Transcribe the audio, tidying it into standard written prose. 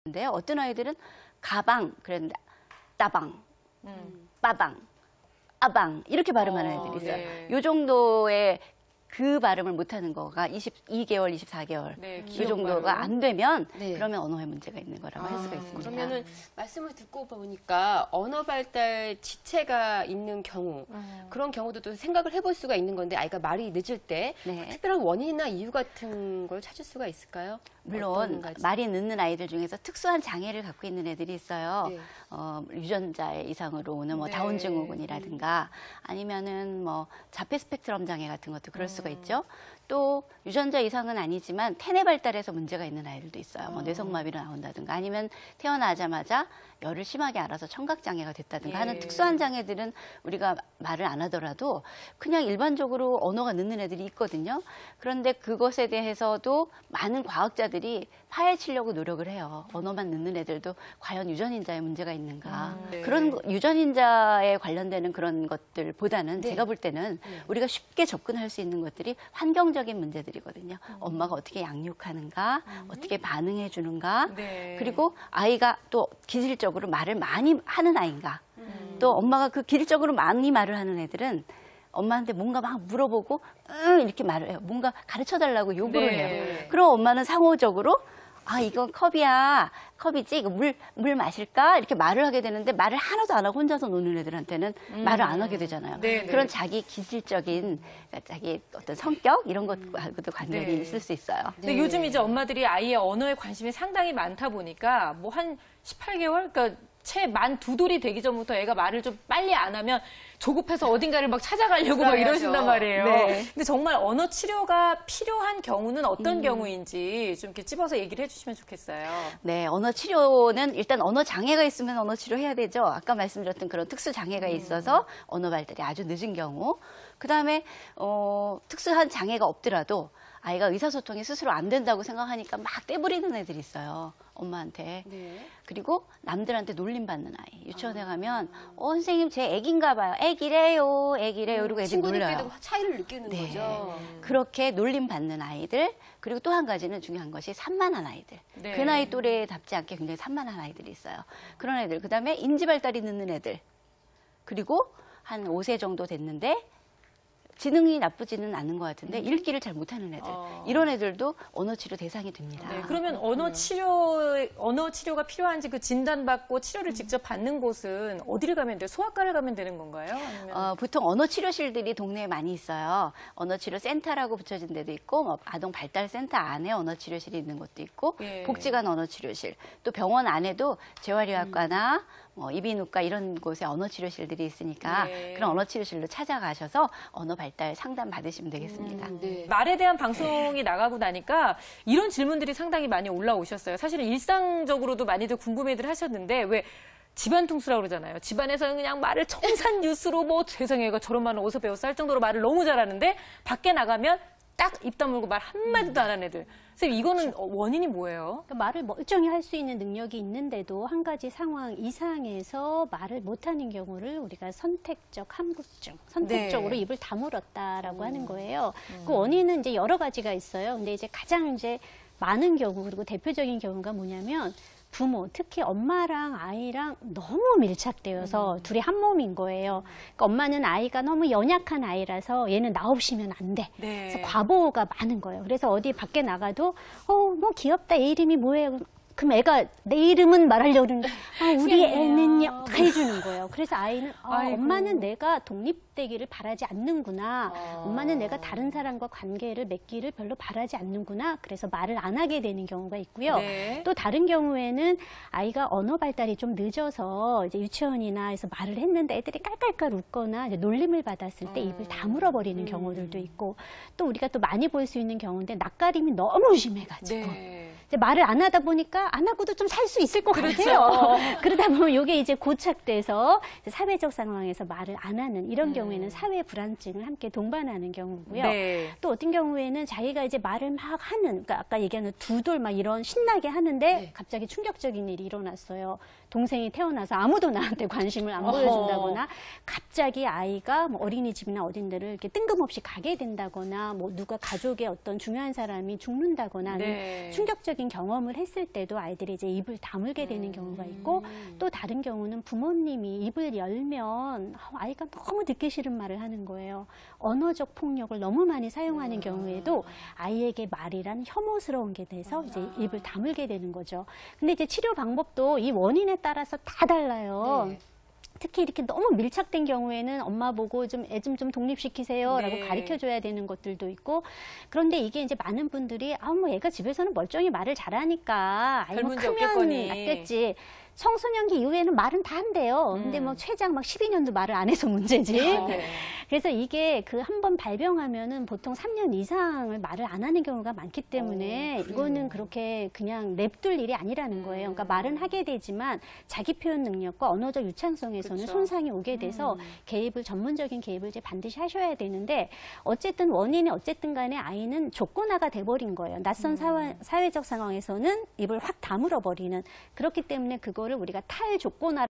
있는데요. 어떤 아이들은 가방 그랬는데 따방, 빠방, 아방 이렇게 발음하는 애들이 있어요. 네. 이 정도의 그 발음을 못하는 거가 22개월, 24개월 네, 이 기억 정도가 발음. 안 되면 네. 그러면 언어에 문제가 있는 거라고 할 수가 있습니다. 그러면은 말씀을 듣고 보니까 언어 발달 지체가 있는 경우 그런 경우도 또 생각을 해볼 수가 있는 건데 아이가 말이 늦을 때 네. 특별한 원인이나 이유 같은 걸 찾을 수가 있을까요? 물론 어떤 가지? 말이 늦는 아이들 중에서 특수한 장애를 갖고 있는 애들이 있어요. 네. 유전자의 이상으로 오는 뭐 네. 다운 증후군이라든가 아니면은 뭐 자폐 스펙트럼 장애 같은 것도 그럴 수가 있죠. 또 유전자 이상은 아니지만 태내 발달에서 문제가 있는 아이들도 있어요. 뭐 뇌성마비로 나온다든가 아니면 태어나자마자 열을 심하게 알아서 청각 장애가 됐다든가 예. 하는 특수한 장애들은 우리가 말을 안 하더라도 그냥 일반적으로 언어가 늦는 애들이 있거든요. 그런데 그것에 대해서도 많은 과학자들이 파헤치려고 노력을 해요. 언어만 늦는 애들도 과연 유전인자에 문제가 있는가. 네. 그런 유전인자에 관련되는 그런 것들보다는 제가 볼 때는 우리가 쉽게 접근할 수 있는 것들이 환경적인 문제들이거든요. 엄마가 어떻게 양육하는가, 어떻게 반응해 주는가, 네. 그리고 아이가 또 기질적으로 말을 많이 하는 아이인가. 또 엄마가 그 기질적으로 많이 말을 하는 애들은 엄마한테 뭔가 막 물어보고 이렇게 말을 해요. 뭔가 가르쳐달라고 요구를 네. 해요. 그럼 엄마는 상호적으로 아, 이건 컵이야. 컵이지? 이거 물 마실까? 이렇게 말을 하게 되는데 말을 하나도 안 하고 혼자서 노는 애들한테는 말을 안 하게 되잖아요. 네, 그런 네. 자기 기질적인, 그러니까 자기 어떤 성격? 이런 것과도 관련이 네. 있을 수 있어요. 근데 요즘 이제 엄마들이 아이의 언어에 관심이 상당히 많다 보니까 뭐 한 18개월? 그러니까 채 만 두 돌이 되기 전부터 애가 말을 좀 빨리 안 하면 조급해서 어딘가를 막 찾아가려고 막 이러신단 말이에요. 네. 근데 정말 언어 치료가 필요한 경우는 어떤 경우인지 좀 이렇게 찝어서 얘기를 해주시면 좋겠어요. 네, 언어 치료는 일단 언어 장애가 있으면 언어 치료해야 되죠. 아까 말씀드렸던 그런 특수 장애가 있어서 언어 발달이 아주 늦은 경우. 그다음에 특수한 장애가 없더라도 아이가 의사소통이 스스로 안 된다고 생각하니까 막 떼부리는 애들이 있어요. 엄마한테. 네. 그리고 남들한테 놀림받는 아이. 유치원에 가면 선생님 제 애기인가 봐요. 애기래요. 애기래요. 이러고 애들이 놀려요. 친구들끼리도 차이를 느끼는 네. 거죠. 그렇게 놀림받는 아이들, 그리고 또 한 가지는 중요한 것이 산만한 아이들. 네. 그 나이 또래답지 않게 굉장히 산만한 아이들이 있어요. 그런 애들. 그다음에 인지 발달이 늦는 애들. 그리고 한 5세 정도 됐는데 지능이 나쁘지는 않는 것 같은데 읽기를 잘 못하는 애들. 이런 애들도 언어 치료 대상이 됩니다. 네, 그러면 언어 치료가 필요한지 그 진단받고 치료를 직접 받는 곳은 어디를 가면 돼요? 소아과를 가면 되는 건가요? 아니면... 보통 언어 치료실들이 동네에 많이 있어요. 언어 치료 센터라고 붙여진 데도 있고, 뭐 아동 발달 센터 안에 언어 치료실이 있는 곳도 있고, 예. 복지관 언어 치료실, 또 병원 안에도 재활의학과나 뭐 이비인후과 이런 곳에 언어 치료실들이 있으니까 예. 그런 언어 치료실로 찾아가셔서 언어 발달 상담 받으시면 되겠습니다. 네. 말에 대한 방송이 나가고 나니까 이런 질문들이 상당히 많이 올라오셨어요. 사실은 일상적으로도 많이들 궁금해들 하셨는데 왜 집안 통수라고 그러잖아요. 집안에서는 그냥 말을 청산 뉴스로 뭐 세상에 얘가 저런 말을 어디서 배웠어 할 정도로 말을 너무 잘하는데 밖에 나가면 딱 입 다물고 말 한마디도 안 하는 애들. 선생님 이거는 원인이 뭐예요? 그러니까 말을 멀쩡히 할 수 있는 능력이 있는데도 한 가지 상황 이상에서 말을 못하는 경우를 우리가 선택적 함구증, 선택적으로 네. 입을 다물었다라고 하는 거예요. 그 원인은 이제 여러 가지가 있어요. 근데 이제 가장 이제 많은 경우 그리고 대표적인 경우가 뭐냐면 부모, 특히 엄마랑 아이랑 너무 밀착되어서 둘이 한 몸인 거예요. 그러니까 엄마는 아이가 너무 연약한 아이라서 얘는 나 없이면 안 돼. 네. 그래서 과보가 많은 거예요. 그래서 어디 밖에 나가도 뭐 귀엽다. 얘 이름이 뭐예요? 그럼 애가 내 이름은 말하려고 그러는데 우리 애는요 다 해주는 거예요. 그래서 아이는 엄마는 내가 독립되기를 바라지 않는구나. 엄마는 내가 다른 사람과 관계를 맺기를 별로 바라지 않는구나. 그래서 말을 안 하게 되는 경우가 있고요. 네. 또 다른 경우에는 아이가 언어 발달이 좀 늦어서 이제 유치원이나 해서 말을 했는데 애들이 깔깔깔 웃거나 이제 놀림을 받았을 때 입을 다물어 버리는 경우들도 있고 또 우리가 또 많이 볼 수 있는 경우인데 낯가림이 너무 심해가지고 네. 이제 말을 안 하다 보니까 안 하고도 좀 살 수 있을 것 그렇죠. 같아요. 그러다 보면 이게 이제 고착돼서 사회적 상황에서 말을 안 하는 이런 경우에는 사회 불안증을 함께 동반하는 경우고요. 네. 또 어떤 경우에는 자기가 이제 말을 막 하는, 그러니까 아까 얘기하는 두 돌 막 이런 신나게 하는데 갑자기 충격적인 일이 일어났어요. 동생이 태어나서 아무도 나한테 관심을 안 보여준다거나 갑자기 아이가 뭐 어린이집이나 어딘 데를 이렇게 뜬금없이 가게 된다거나 뭐 누가 가족의 어떤 중요한 사람이 죽는다거나 하는 네. 충격적인 전문적인 경험을 했을 때도 아이들이 이제 입을 다물게 되는 경우가 있고 또 다른 경우는 부모님이 입을 열면 아이가 너무 듣기 싫은 말을 하는 거예요. 언어적 폭력을 너무 많이 사용하는 경우에도 아이에게 말이란 혐오스러운 게 돼서 이제 입을 다물게 되는 거죠. 근데 이제 치료 방법도 이 원인에 따라서 다 달라요. 네. 특히 이렇게 너무 밀착된 경우에는 엄마 보고 좀 애 좀 독립시키세요 라고 네. 가르쳐 줘야 되는 것들도 있고, 그런데 이게 이제 많은 분들이 뭐 애가 집에서는 멀쩡히 말을 잘하니까 별 아이 뭐 문제 크면 없겠거니. 낫겠지. 청소년기 이후에는 말은 다 한대요. 근데 뭐 최장 막 12년도 말을 안 해서 문제지. 네. 그래서 이게 그 한 번 발병하면은 보통 3년 이상을 말을 안 하는 경우가 많기 때문에 이거는 그렇게 그냥 냅둘 일이 아니라는 거예요. 그러니까 말은 하게 되지만 자기 표현 능력과 언어적 유창성에서는 그쵸. 손상이 오게 돼서 전문적인 개입을 이제 반드시 하셔야 되는데, 어쨌든 원인이 어쨌든 간에 아이는 조건화가 돼버린 거예요. 낯선 사회적 상황에서는 입을 확 다물어 버리는, 그렇기 때문에 그거를 우리가 탈조건화